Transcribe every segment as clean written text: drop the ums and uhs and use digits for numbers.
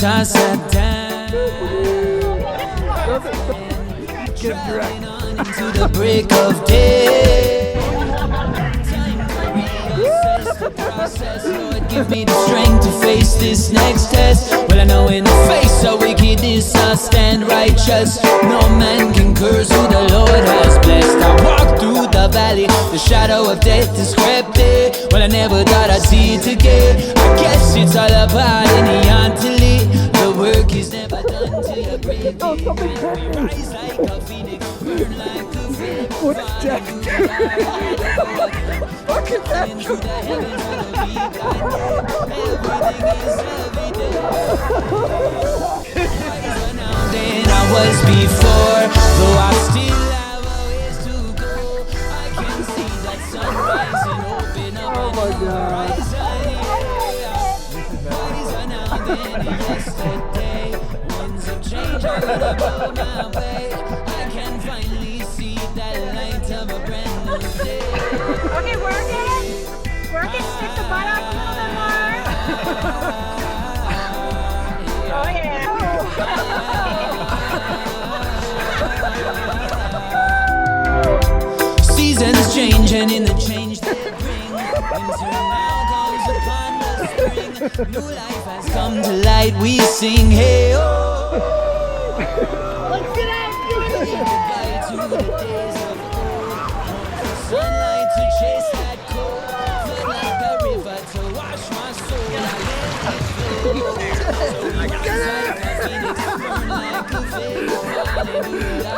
I sat down Get direct. into the break of day. Time to reassess the process. Lord, give me the strength to face this next test. Well, I know in the face of wickedness I stand righteous. No man can curse who the Lord has blessed. I walk through the valley, the shadow of death is crept in. Well, I never thought I'd see it again. I guess it's all about in the Antilles. The work is never done till you break it. Rise like a phoenix, burn like a flame. What is that doing? What is that Into the heavens of the week everything is evident. Wiser now than I was before, though I still have a ways to go. I can see that sunrise and open up a new horizon. Wiser now than yesterday. Winds of change are gonna blow my way. I can finally see that light of a brand new day. Okay, work it. Work it. Stick the butt up a little bit more. Oh yeah. Seasons change and in the change they bring, winter now comes upon the spring. New life has come to light, we sing hey oh. Let's get out. Goodbye to the days of old. The sunlight to chase that cold, flood like a river to wash my soul. I let it flow. So we rise like a phoenix, burn like a flame. Hallelujah,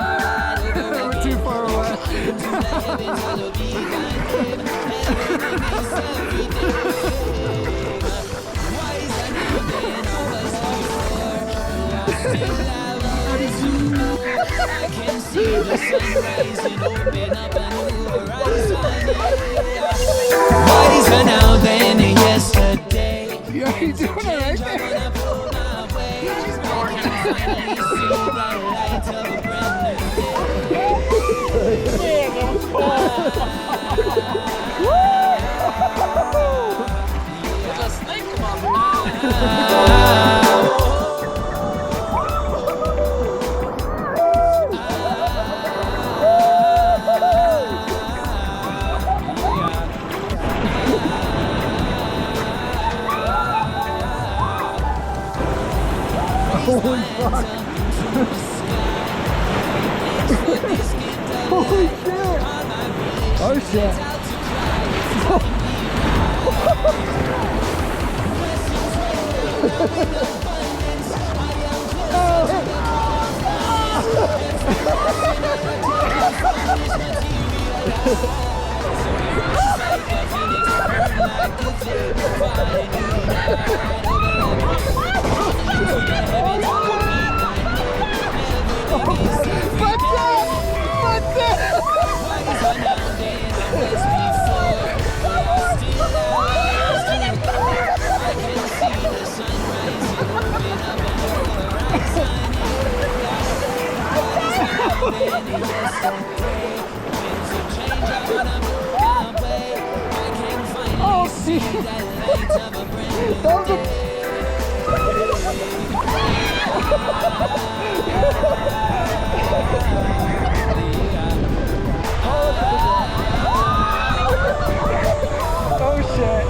over Too far away. into the heavens, hallowed be thy name. Everything is everything. Wiser now than I was before. I still have a ways to go. I can see the sun rising, open up a new horizon. Wiser now than yesterday. Yeah, you doing it right I'm there. gonna pull my way. I can finally see the light of a brand new day. Holy fuck. Holy shit. Oh shit.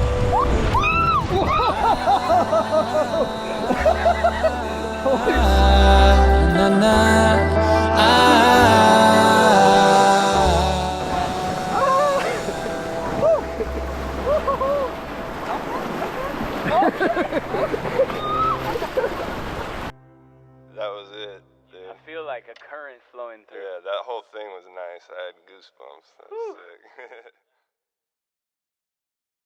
Na, na, That was it, dude. I feel like a current flowing through. Yeah, that whole thing was nice. I had goosebumps. That was sick.